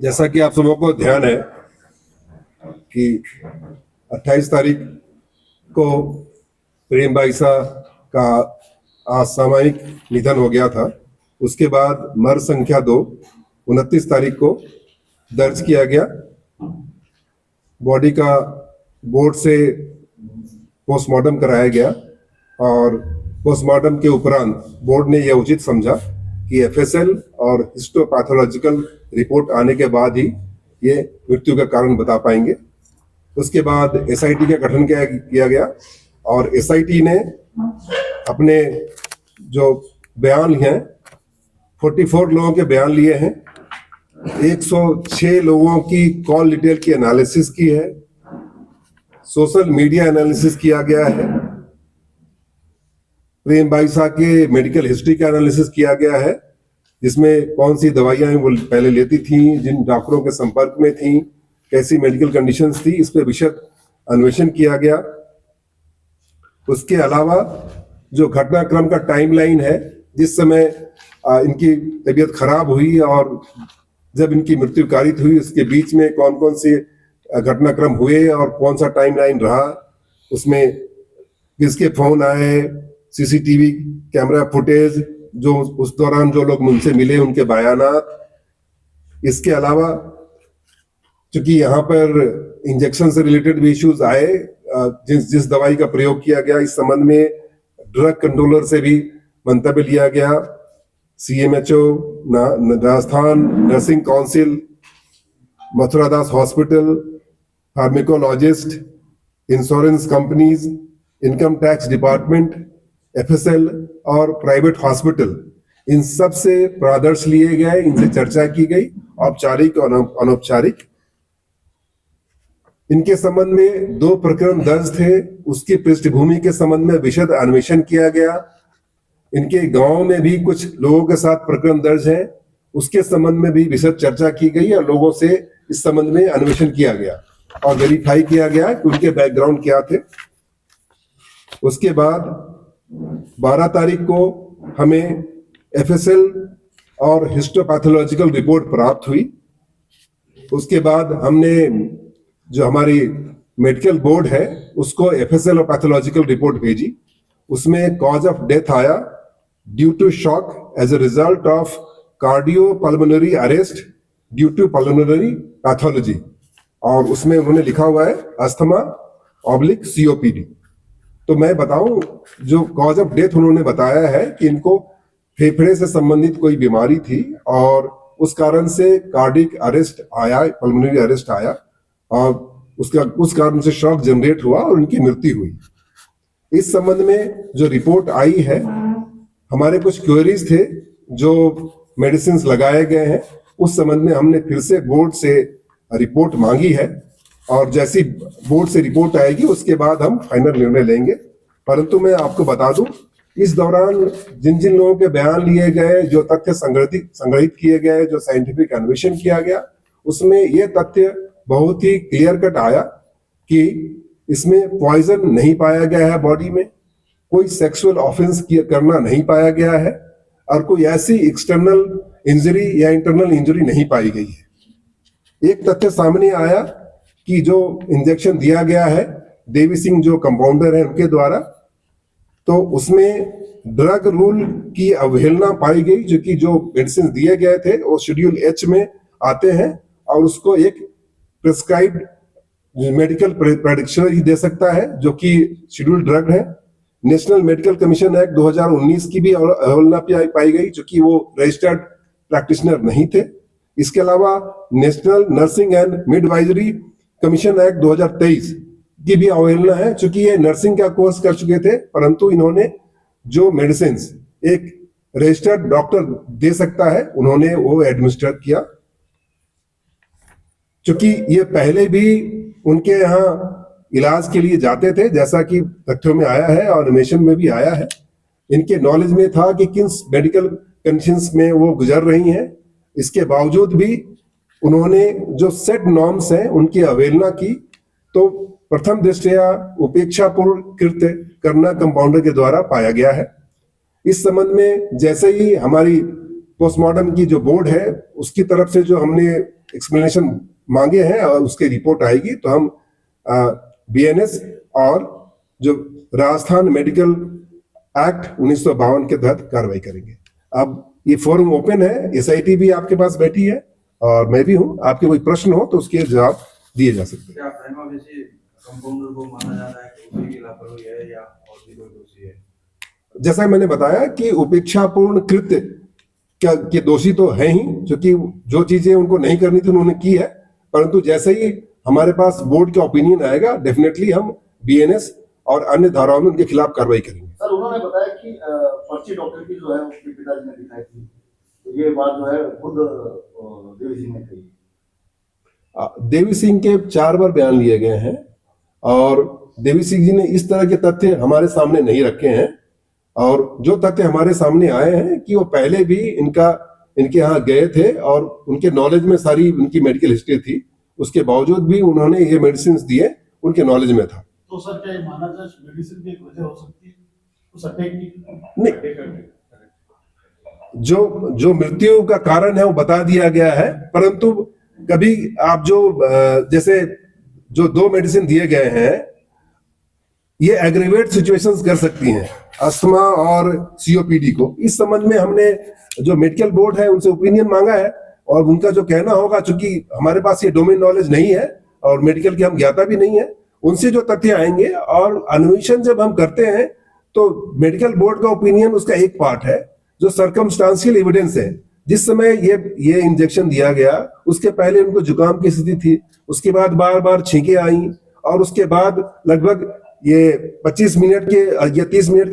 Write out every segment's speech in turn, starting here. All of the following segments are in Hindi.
जैसा कि आप सबों को ध्यान है कि 28 तारीख को प्रेम बाईसा का असामयिक निधन हो गया था। उसके बाद मर संख्या 2 29 तारीख को दर्ज किया गया। बॉडी का बोर्ड से पोस्टमार्टम कराया गया और पोस्टमार्टम के उपरांत बोर्ड ने यह उचित समझा कि एफएसएल और हिस्टोपैथोलॉजिकल रिपोर्ट आने के बाद ही ये मृत्यु का कारण बता पाएंगे। उसके बाद एसआईटी का गठन किया गया और एसआईटी ने अपने जो बयान हैं 44 लोगों के बयान लिए हैं, 106 लोगों की कॉल डिटेल की एनालिसिस की है, सोशल मीडिया एनालिसिस किया गया है, प्रेम बाईसा के मेडिकल हिस्ट्री का एनालिसिस किया गया है, जिसमें कौन सी दवाइयां वो पहले लेती थी, जिन डॉक्टरों के संपर्क में थी, कैसी मेडिकल कंडीशंस थी, इस पे विशद अन्वेषण किया गया। उसके अलावा जो घटनाक्रम का टाइमलाइन है, जिस समय इनकी तबीयत खराब हुई और जब इनकी मृत्यु कारित हुई, उसके बीच में कौन कौन से घटनाक्रम हुए और कौन सा टाइमलाइन रहा, उसमें किसके फोन आए, सीसीटीवी कैमरा फुटेज, जो उस दौरान जो लोग मुझसे मिले उनके बयानात। इसके अलावा चूंकि यहाँ पर इंजेक्शन से रिलेटेड भी इश्यूज आए, जिस दवाई का प्रयोग किया गया, इस संबंध में ड्रग कंट्रोलर से भी मंतव्य लिया गया। CMHO, Rajasthan nursing council, Mathuradas hospital, pharmacologist, insurance companies, income tax department, FSL और प्राइवेट हॉस्पिटल, इन सब से परामर्श लिए गए, इनसे चर्चा की गई, औपचारिक और अनौपचारिक। इनके संबंध में 2 प्रकरण दर्ज थे, उसकी पृष्ठभूमि के संबंध में विशद अन्वेषण किया गया। इनके गांव में भी कुछ लोगों के साथ प्रकरण दर्ज है, उसके संबंध में भी विशद चर्चा की गई और लोगों से इस संबंध में अन्वेषण किया गया और वेरीफाई किया गया कि उनके बैकग्राउंड क्या थे। उसके बाद 12 तारीख को हमें एफएसएल और हिस्टोपैथोलॉजिकल रिपोर्ट प्राप्त हुई। उसके बाद हमने जो हमारी मेडिकल बोर्ड है उसको एफएसएल और पैथोलॉजिकल रिपोर्ट भेजी। उसमें कॉज ऑफ डेथ आया due to shock as a result of cardiopulmonary arrest due to pulmonary pathology, और उसमें उन्होंने लिखा हुआ है अस्थमा ऑब्लिक सीओपीडी। तो मैं बताऊं, जो कॉज ऑफ डेथ उन्होंने बताया है कि इनको फेफड़े से संबंधित कोई बीमारी थी और उस कारण से कार्डिक अरेस्ट आया, पल्मोनरी अरेस्ट आया और उस कारण से शॉक जनरेट हुआ और उनकी मृत्यु हुई। इस संबंध में जो रिपोर्ट आई है, हमारे कुछ क्वेरीज थे जो मेडिसिन लगाए गए हैं, उस संबंध में हमने फिर से बोर्ड से रिपोर्ट मांगी है और जैसी बोर्ड से रिपोर्ट आएगी उसके बाद हम फाइनल निर्णय लेंगे। परंतु मैं आपको बता दूं, इस दौरान जिन जिन लोगों के बयान लिए गए, जो तथ्य संग्रहित किए गए, जो साइंटिफिक अन्वेषण किया गया, उसमें यह तथ्य बहुत ही क्लियर कट आया कि इसमें पॉइजन नहीं पाया गया है, बॉडी में कोई सेक्सुअल ऑफेंस करना नहीं पाया गया है और कोई ऐसी एक्सटर्नल इंजरी या इंटरनल इंजरी नहीं पाई गई है। एक तथ्य सामने आया कि जो इंजेक्शन दिया गया है देवी सिंह जो कंपाउंडर है उनके द्वारा, तो उसमें ड्रग रूल की अवहेलना पाई गई, जो कि जो मेडिसिन दिए गए थे वो शेड्यूल एच में आते हैं और उसको एक प्रिस्क्राइब्ड मेडिकल प्रेडिक्शनर ही दे सकता है, जो कि शेड्यूल ड्रग है। नेशनल मेडिकल कमीशन एक्ट 2019 की भी अवहेलना पाई गई, जो कि वो रजिस्टर्ड प्रैक्टिशनर नहीं थे। इसके अलावा National Nursing and Midwifery Commission Act 2023 की भी अवहेलना है, चूंकि ये नर्सिंग का कोर्स कर चुके थे, परंतु इन्होंने जो मेडिसिन एक रजिस्टर्ड डॉक्टर दे सकता है उन्होंने वो एडमिनिस्टर किया। चूंकि ये पहले भी उनके यहाँ इलाज के लिए जाते थे, जैसा कि तथ्यों में आया है और अन्वेषण में भी आया है, इनके नॉलेज में था कि किन मेडिकल कंडीशंस में वो गुजर रही हैं। इसके बावजूद भी उन्होंने जो सेट नॉर्म्स हैं उनकी अवहेलना की, तो प्रथम दृष्टया उपेक्षापूर्ण कृत्य करना कंपाउंडर के द्वारा पाया गया है। इस संबंध में जैसे ही हमारी पोस्टमार्टम की जो बोर्ड है उसकी तरफ से जो हमने एक्सप्लेनेशन मांगे हैं और उसकी रिपोर्ट आएगी तो हम बीएनएस और जो राजस्थान मेडिकल एक्ट 1952 के तहत कार्रवाई करेंगे। अब ये फोरम ओपन है, एसआईटी भी आपके पास बैठी है और मैं भी हूं, आपके कोई प्रश्न हो तो उसके जवाब दिए जा सकते हैं। कंपाउंडर को माना जा रहा है कि उसकी लापरवाही है या और भी कोई दोषी है? जैसा मैंने बताया कि उपेक्षापूर्ण कृत्य के दोषी तो है ही, क्योंकि जो चीजें उनको नहीं करनी थी उन्होंने की है, परंतु जैसे ही हमारे पास बोर्ड का ओपिनियन आएगा डेफिनेटली हम बीएनएस और अन्य धाराओं में उनके खिलाफ कार्रवाई करेंगे। सर, उन्होंने बताया कि पर्ची डॉक्टर की जो है उसके पिताजी ने दिखाई थी, तो ये बात जो है खुद देवी सिंह ने कही। देवी सिंह के 4 बार बयान लिए गए हैं और देवी सिंह जी ने इस तरह के तथ्य हमारे सामने नहीं रखे हैं, और जो तथ्य हमारे सामने आए हैं कि वो पहले भी इनके यहाँ गए थे और उनके नॉलेज में सारी उनकी मेडिकल हिस्ट्री थी, उसके बावजूद भी उन्होंने ये मेडिसिन दिए, उनके नॉलेज में था। तो सर क्या ये माना जाए मेडिसिन की एक वजह हो सकती है उस अटैक की? नहीं, जो मृत्यु का कारण है वो बता दिया गया है, परंतु कभी आप जो जैसे जो 2 मेडिसिन दिए गए हैं ये एग्रीवेट सिचुएशंस कर सकती हैं, अस्थमा और सीओपीडी को। इस संबंध में हमने जो मेडिकल बोर्ड है उनसे ओपिनियन मांगा है और उनका जो कहना होगा, चूंकि हमारे पास ये डोमेन नॉलेज नहीं है और मेडिकल की हम ज्ञाता भी नहीं है, उनसे जो तथ्य आएंगे और अन्वेषण जब हम करते हैं तो मेडिकल बोर्ड का ओपिनियन उसका एक पार्ट है, जो सर्कमस्टांशियल एविडेंस है। जिस समय ये इंजेक्शन दिया गया उसके पहले उनको जुकाम की स्थिति थी, उसके बाद बार बार छींके आई और उसके बाद लगभग ये 25 मिनट के या 30 मिनट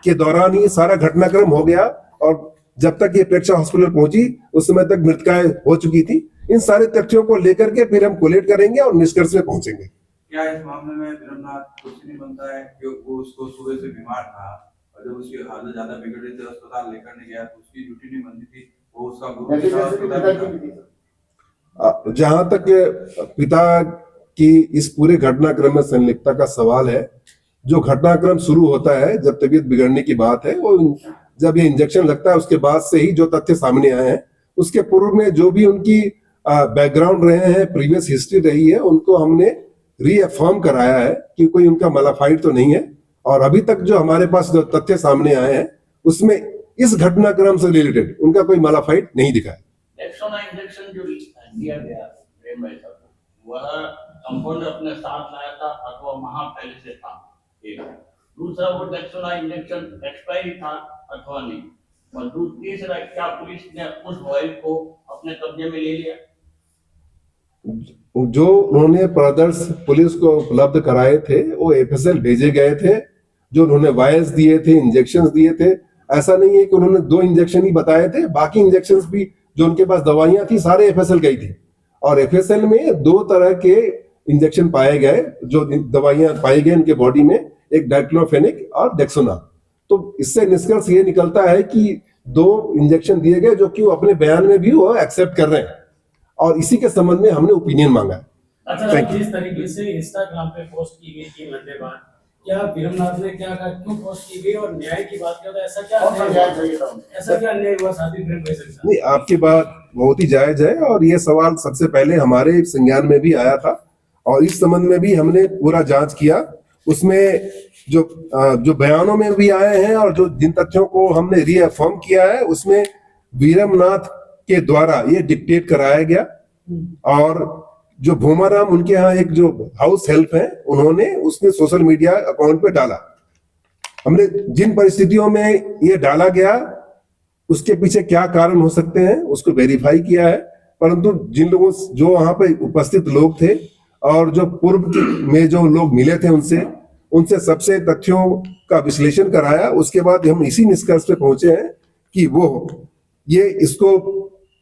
के दौरान ही सारा घटनाक्रम हो गया और जब तक ये प्रेक्षा हॉस्पिटल पहुंची उस समय तक मृतकाएं हो चुकी थी। इन सारे तथ्यों को लेकर के फिर हम कोलेट करेंगे और निष्कर्ष में पहुंचेंगे। क्या इस मामले में विरमनाथ कुछ नहीं बनता है कि वो उसको सुबह से बीमार था और जब उसकी हालत ज्यादा बिगड़ रही थी अस्पताल लेकर नहीं गया तो उसकी ड्यूटी नहीं बनती थी, वो उसका गुरु था। जहां तक पिता की इस पूरे घटनाक्रम में संलिप्तता का सवाल है, जो घटनाक्रम शुरू होता है जब तबीयत बिगड़ने की बात है, वो जब ये इंजेक्शन लगता है उसके बाद से ही जो तथ्य सामने आए हैं, उसके पूर्व में जो भी उनकी बैकग्राउंड रहे हैं, प्रीवियस हिस्ट्री रही है, उनको हमने रीअफर्म कराया है कि कोई उनका मलाफाइड तो नहीं है। और अभी तक जो हमारे पास जो तथ्य सामने आए हैं उसमें इस घटनाक्रम से रिलेटेड उनका कोई मलाफाइड नहीं दिखा है। इंजेक्शन जो दिया गया प्रेम भाई साहब, वह कंपाउंडर अपने साथ लाया था अथवा वहां पहले से था? एक दूसरा, वो डेक्सोना इंजेक्शन एक्सपायरी था अथवा नहीं? और तीसरा, क्या पुलिस ने उस वायल को अपने कब्जे में ले लिया? जो उन्होंने ब्रदर्स पुलिस को उपलब्ध कराए थे वो एफएसएल भेजे गए थे, जो उन्होंने वायल्स दिए थे, इंजेक्शंस दिए थे। ऐसा नहीं है कि उन्होंने 2 इंजेक्शन ही बताए थे, बाकी इंजेक्शंस भी जो उनके पास दवाइयां थी सारे एफएसएल गई थी। और एफएसएल में 2 तरह के इंजेक्शन पाए गए, जो दवाइयां पाई गई उनके बॉडी में, एक डाइक्लोफेनिक और डेक्सोना। तो इससे निष्कर्ष ये निकलता है कि 2 इंजेक्शन दिए गए, जो कि वो अपने बयान में भी वो एक्सेप्ट कर रहे हैं और इसी के संबंध में हमने ओपिनियन मांगा है। अच्छा, जिस तरीके से इंस्टाग्राम पे पोस्ट की गई 3 घंटे बाद, क्या विरमनाथ ने क्या कहा, क्यों पोस्ट की गई? और न्याय की बात किया तो ऐसा क्या अन्याय हुआ साथी प्रेम भाई साहब? नहीं, आपकी बात बहुत ही जायज है और ये सवाल सबसे पहले हमारे संज्ञान में भी आया था और इस संबंध में भी हमने पूरा जांच किया। उसमें जो बयानों में भी आए हैं और जो जिन तथ्यों को हमने रीअफर्म किया है उसमें विरमनाथ के द्वारा ये डिक्टेट कराया गया। और जो भूमाराम, उनके यहाँ एक जो हाउस हेल्प है, उन्होंने उसमें सोशल मीडिया अकाउंट पे डाला। हमने जिन परिस्थितियों में ये डाला गया उसके पीछे क्या कारण हो सकते हैं उसको वेरीफाई किया है, परंतु जिन लोगों जो वहां पे उपस्थित लोग थे और जो पूर्व में जो लोग मिले थे उनसे सबसे तथ्यों का विश्लेषण कराया। उसके बाद हम इसी निष्कर्ष पे पहुंचे हैं कि वो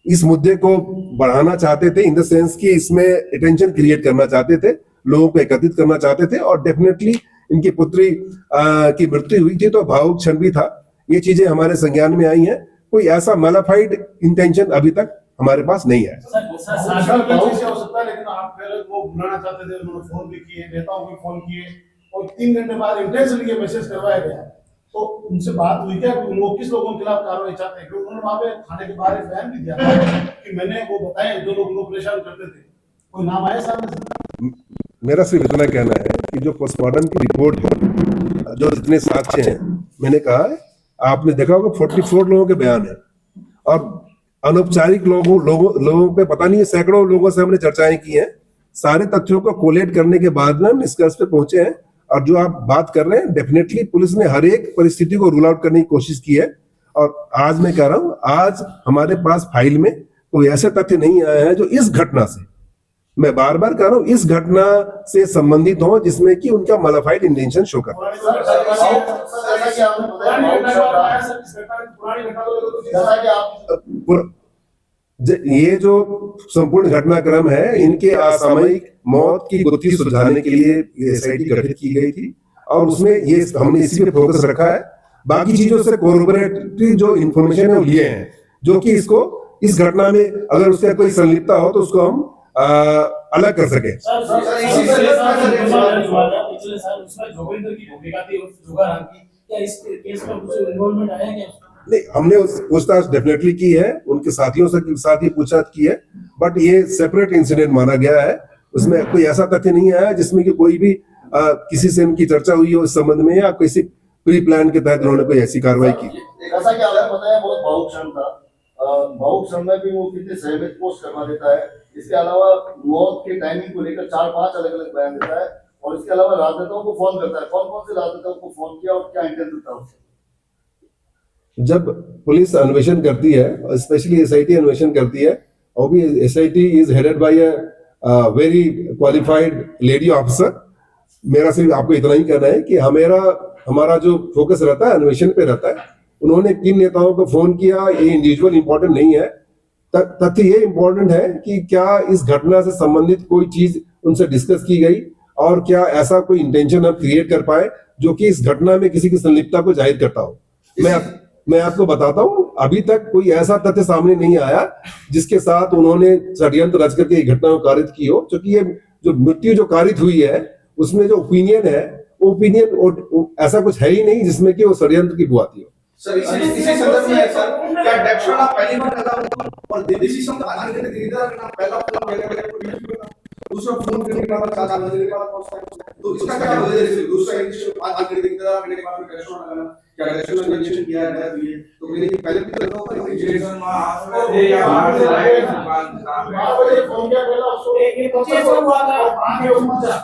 इस मुद्दे को बढ़ाना चाहते थे, इन द सेंस कि इसमें अटेंशन क्रिएट करना चाहते थे, लोगों को एकत्रित करना चाहते थे। और डेफिनेटली इनकी पुत्री की मृत्यु हुई थी तो भावुक क्षण भी था। ये चीजें हमारे संज्ञान में आई हैं। कोई ऐसा मैलिफाइड इंटेंशन अभी तक हमारे पास नहीं है। लेकिन आप पहले वो बुलाना चाहते थे, उन्होंने फोन भी किए, नेताओं को फोन किए और 3 घंटे बाद इंटेंशनली मैसेज करवाया गया तो उनसे बात हुई क्या कि वो किस लोगों के खिलाफ कार्रवाई चाहते हैं? क्योंकि उन्होंने वहां पे थाने के बाहर एक बयान भी दिया था कि मैंने वो बताए जो लोग उनको परेशान करते थे, कोई नाम आया सामने से? मेरा सिर्फ इतना कहना है कि जो पोस्टमार्टम की रिपोर्ट है, जो जितने साक्ष्य हैं, मैंने कहा है, आपने देखा होगा 44 लोगों के बयान है और अनौपचारिक लोगों पे पता नहीं सैकड़ों लोगों से हमने चर्चाएं की हैं। सारे तथ्यों को कोलेट करने के बाद में हम निष्कर्ष पे पहुंचे हैं। और जो आप बात कर रहे हैं, डेफिनेटली पुलिस ने हर एक परिस्थिति को रूल आउट करने की कोशिश की है। और आज मैं कह रहा हूं, आज हमारे पास फाइल में कोई ऐसे तथ्य नहीं आए हैं जो इस घटना से, मैं बार बार कह रहा हूं, इस घटना से संबंधित हो जिसमें कि उनका मॉडिफाइड इंटेंशन शो कर। ये जो संपूर्ण घटनाक्रम है, इनके असामयिक मौत की गुत्थी सुलझाने के लिए एसआईटी गठित की गई थी और उसमें ये हमने इसी पे फोकस रखा है। बाकी चीजों से कोरबोरेटरी जो इंफॉर्मेशन है वो लिए हैं, जो कि इसको इस घटना में अगर उसका कोई संलिप्तता हो तो उसको हम अलग कर सके। पिछले साल उसमें जोगिंदर की भूमिका थी उस जुगाराम की, क्या इस केस में कुछ इन्वॉल्वमेंट आया क्या? नहीं, हमने उस पूछताछ डेफिनेटली की है, उनके साथियों से साथ ही पूछताछ की है, बट ये सेपरेट इंसिडेंट माना गया है। उसमें कोई ऐसा तथ्य नहीं आया जिसमें कि कोई भी किसी से उनकी चर्चा हुई हो इस संबंध में या किसी प्री प्लान के तहत उन्होंने कोई ऐसी कार्रवाई की। जैसा कि आपने बताया बहुत भावुक क्षण था, भावुक क्षण में भी वो कितने सहमत पोस्ट करवा देता है। इसके अलावा मौत के टाइमिंग को लेकर 4-5 अलग अलग बयान देता है और इसके अलावा राजनेताओं को फोन करता है। कौन कौन से राजनेताओं को फोन किया और क्या इंटेंशन था उससे? जब पुलिस अन्वेषण करती है, स्पेशली एसआईटी अन्वेषण करती है, और भी SIT is headed by a very qualified lady officer. मेरा सिर्फ आपको इतना ही कहना है कि हमारा जो फोकस रहता है अन्वेषण पे रहता है। उन्होंने किन नेताओं को फोन किया ये इंडिविजुअल इंपॉर्टेंट नहीं है, तथ्य ये इंपॉर्टेंट है कि क्या इस घटना से संबंधित कोई चीज उनसे डिस्कस की गई और क्या ऐसा कोई इंटेंशन हम क्रिएट कर पाए जो कि इस घटना में किसी की संलिप्तता को जाहिर करता हो। मैं आपको बताता हूं, अभी तक कोई ऐसा तथ्य सामने नहीं आया जिसके साथ उन्होंने षड्यंत्र रच करके घटना को कारित की हो। क्योंकि ये जो मृत्यु जो कारित हुई है उसमें जो ओपिनियन है, ओपिनियन ऐसा कुछ है ही नहीं जिसमें कि वो षड्यंत्र की बुआती हो। सर इसी संदर्भ में सर, क्या डेक्सोना पहली बार लगा और देसी संघ आगे के खरीदार का पहला फोन दूसरा फोन करने के बाद 4 बजे के बाद पहुंचता है, तो इसका क्या वजह है? दूसरा इनिशियल आगे के खरीदार करने के बाद में डेक्सोना लगाना, क्या डेक्सोना इंजेक्शन किया है तो मेरे पहले भी लगा होगा इंजेक्शन में या बाहर से लाए बाहर बजे फोन किया पहला उसको एक बच्चे को हुआ था आगे उमड़ा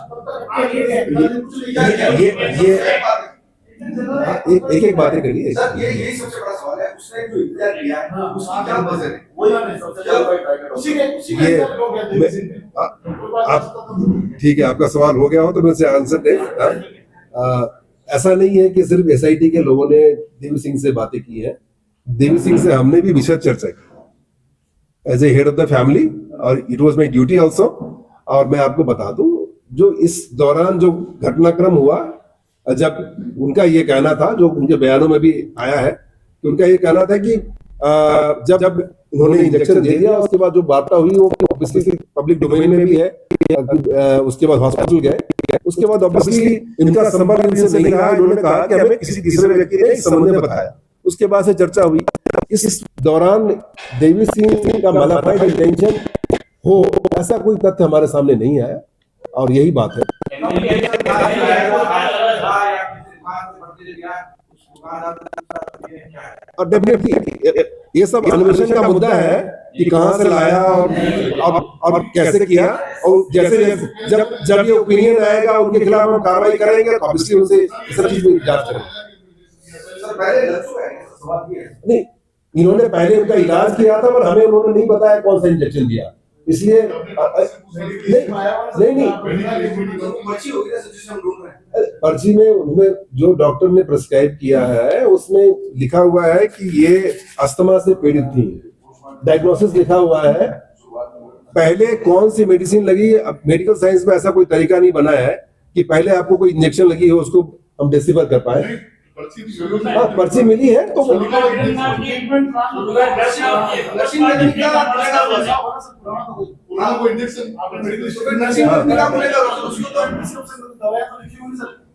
एक बातें करिए सर। यही सबसे बड़ा सवाल है, उसने जो इंतजार किया है उसकी क्या वजह है? आप ठीक है, आपका सवाल हो गया हो तो मैं उसे आंसर दे। ऐसा नहीं है कि सिर्फ एसआईटी के लोगों ने देवी सिंह से बातें की है। देवी सिंह से हमने भी विशद चर्चा की as a head of the family, और it was my duty also. और मैं आपको बता दूं, जो इस दौरान जो घटनाक्रम हुआ, जब उनका ये कहना था, जो उनके बयानों में भी आया है, कि उनका ये कहना था कि जब उन्होंने इंजेक्शन दे दिया उसके बाद जो वार्ता हुई वो ऑब्वियसली पब्लिक डोमेन में भी है। उसके बाद हॉस्पिटल गए, उसके बाद ऑब्वियसली इनका संपर्क इनसे नहीं रहा। इन्होंने कहा कि हमें किसी तीसरे व्यक्ति ने इस संबंध में बताया। उसके बाद से चर्चा हुई। इस दौरान देवी सिंह का मॉडिफाइड इंटेंशन हो ऐसा कोई तथ्य हमारे सामने नहीं आया, और यही बात है। और डेफिनेटली ये सब अन्वेषण का मुद्दा है कि कहां से लाया और कैसे किया, और जैसे जब ये ओपिनियन आएगा उनके खिलाफ हम कार्रवाई करेंगे, तो ऑब्वियसली उनसे सब चीज में जांच करेंगे। नहीं, इन्होंने पहले उनका इलाज किया था, पर हमें उन्होंने नहीं बताया कौन सा इंजेक्शन दिया, इसलिए नहीं पर्ची में उनमें जो डॉक्टर ने प्रिस्क्राइब किया है उसमें लिखा हुआ है कि ये अस्थमा से पीड़ित थी। डायग्नोसिस लिखा हुआ है। पहले कौन सी मेडिसिन लगी, अब मेडिकल साइंस में ऐसा कोई तरीका नहीं बना है कि पहले आपको कोई इंजेक्शन लगी हो उसको हम डिस्क्राइब कर पाए। पर्ची मिली है तो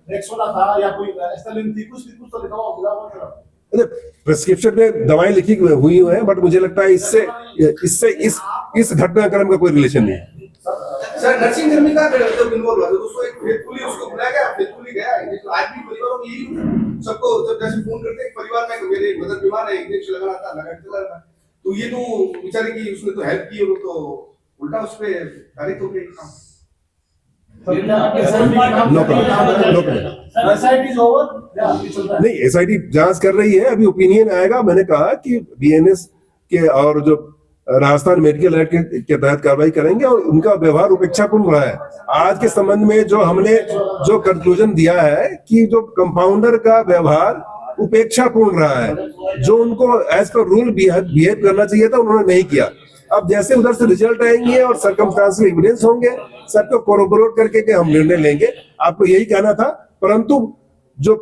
डेक्सोना था या कोई एस्टेलिन थी, कुछ तो लिखा हुआ मिला हुआ था। प्रिस्क्रिप्शन में दवाएं लिखी हुई हैं, बट मुझे लगता है इससे इस घटनाक्रम का कोई रिलेशन नहीं है। सर नर्सिंग कर्मी का जब इन्वॉल्व हुआ तो उसको एक फेथफुली उसको बुलाया गया, फेथफुली गया। तो आज भी परिवारों में यही सबको जब जैसे फोन करते हैं परिवार में मेरे मदर बीमार है, इंजेक्शन लगाना था, लगा के चला था, तो ये तो बेचारे की उसने तो हेल्प की, वो तो उल्टा उस पे तारीफ हो गई काम। नहीं, एसआईटी जांच कर रही है, अभी ओपिनियन आएगा। मैंने कहा कि बीएनएस के और जो राजस्थान मेडिकल एक्ट के तहत कार्रवाई करेंगे, और उनका व्यवहार उपेक्षापूर्ण रहा है। आज के संबंध में जो हमने जो कंक्लूजन दिया है कि जो कंपाउंडर का व्यवहार उपेक्षापूर्ण रहा है, जो उनको एज पर रूल बिहेव करना चाहिए था उन्होंने नहीं किया। अब जैसे उधर से रिजल्ट आएंगे और सर्कमस्टेंशियल एविडेंस होंगे, सबको कोरोबोरेट करके के हम निर्णय लेंगे। आपको यही कहना था, परंतु जो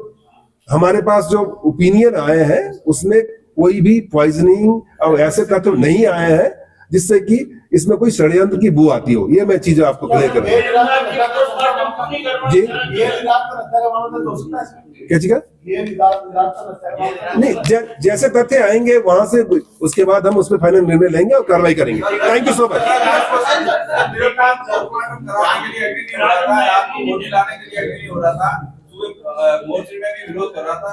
हमारे पास जो ओपिनियन आए हैं उसमें कोई भी पॉइजनिंग और ऐसे तत्व नहीं आए हैं जिससे कि इसमें कोई षड्यंत्र की बू आती हो। ये मैं चीजें आपको क्लियर कर जी। क्या चीज नहीं, जैसे तथ्य आएंगे वहां से उसके बाद हम उसमें फाइनल निर्णय लेंगे और कार्रवाई करेंगे। Thank you so much. मोर्चे में भी विरोध कर रहा था,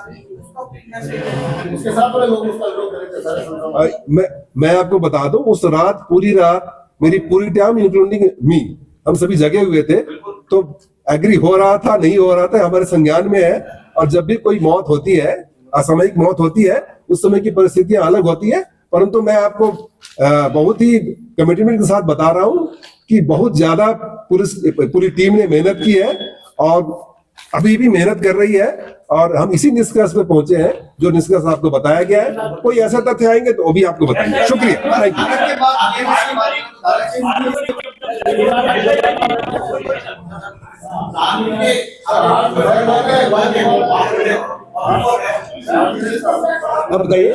उसके साथ वाले लोग उसका विरोध कर रहे थे सारे। मैं आपको बता दूं, उस रात पूरी रात मेरी पूरी टीम इंक्लूडिंग मी, हम सभी जगे हुए थे। तो एग्री हो रहा था, नहीं हो रहा था, हमारे संज्ञान में है। और जब भी कोई मौत होती है, असामयिक मौत होती है, उस समय की परिस्थितियां अलग होती है। परंतु मैं आपको बहुत ही कमिटमेंट के साथ बता रहा हूं कि बहुत ज्यादा पूरी टीम ने मेहनत की है और अभी भी मेहनत कर रही है, और हम इसी निष्कर्ष पे पहुंचे हैं जो निष्कर्ष आपको बताया गया है। कोई ऐसा तथ्य आएंगे तो वो भी आपको बताएंगे। शुक्रिया, थैंक यू। अब बताइए,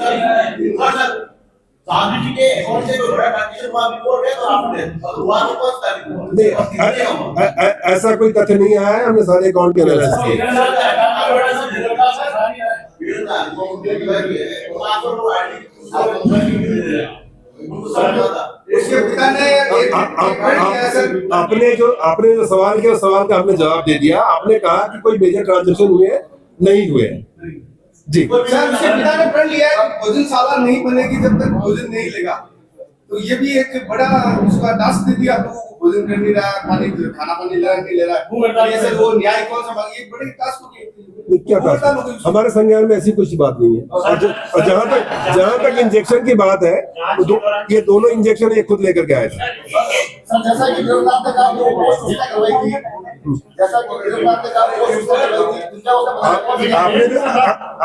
ऐसा कोई तथ्य नहीं आया है, हमने सारे अकाउंट के एनालिसिस किए। आपने जो सवाल किया, सवाल का हमने जवाब दे दिया। आपने कहा कि कोई मेजर ट्रांजेक्शन हुए, नहीं हुए जी। उसके पिता ने प्रण लिया है कि भोजन शाला नहीं बनेगी जब तक भोजन नहीं लेगा। तो ये भी एक बड़ा उसका टास्क दे दिया लोगों को, भोजन कर नहीं रहा, खाना पानी ले रहा नहीं ले रहा, ऐसे वो न्याय कौन सा मांगे, एक बड़े टास्क हो गया। क्या टास्क? हमारे संज्ञान में ऐसी कुछ बात नहीं है। और जहाँ तक इंजेक्शन की बात है, तो ये दोनों इंजेक्शन ये खुद लेकर के आए थे। जैसा कि विरोधात ने कहा वो पोस्ट उसने करवाई थी, जैसा कि विरोधात ने कहा वो पोस्ट उसने करवाई थी।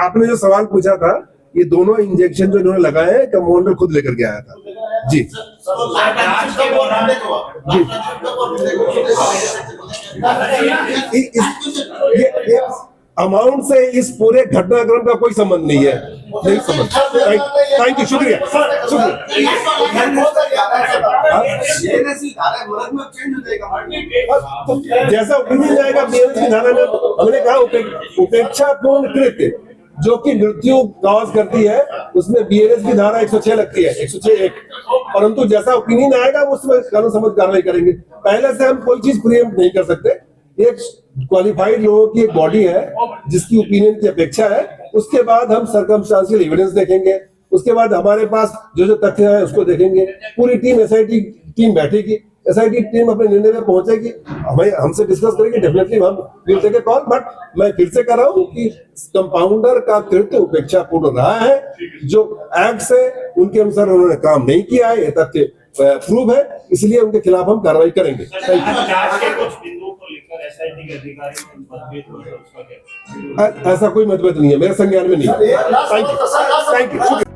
आपने जो सवाल पूछा था, ये दोनों इंजेक्शन जो इन्होंने लगाए हैं कंपाउंडर खुद लेकर के आया था जी। ये अमाउंट से इस पूरे घटनाक्रम का कोई संबंध नहीं है, नहीं संबंध। थैंक यू, शुक्रिया। जैसा ओपिनियन जाएगा बीएनएस की धारा में, हमने कहा उपेक्षापूर्ण कृत्य जो कि मृत्यु कॉज करती है, उसमें बीएनएस की धारा 106 लगती है, 106(1). परंतु जैसा ओपिनियन आएगा उसमें कानून सम्मत कार्रवाई करेंगे। पहले से हम कोई चीज प्रीएम्प्ट नहीं कर सकते। एक क्वालिफाइड लोगों की एक बॉडी है जिसकी ओपिनियन की अपेक्षा है, उसके बाद हम सर्कमस्टेंशियल एविडेंस देखेंगे, उसके बाद हमारे पास जो तथ्य है उसको देखेंगे। पूरी टीम एसआईटी टीम बैठेगी, एसआईटी टीम अपने निर्णय में पहुंचेगी, हमें हमसे डिस्कस करेंगे, डेफिनेटली हम will take a call. But मैं फिर से कह रहा हूं कि कंपाउंडर का कृत्य उपेक्षापूर्ण रहा है, जो एक्ट से उनके अनुसार उन्होंने काम नहीं किया है, ये तथ्य प्रूव है, इसलिए उनके खिलाफ हम कार्रवाई करेंगे। ऐसा कोई मतभेद नहीं है, मेरे संज्ञान में नहीं है। Thank you.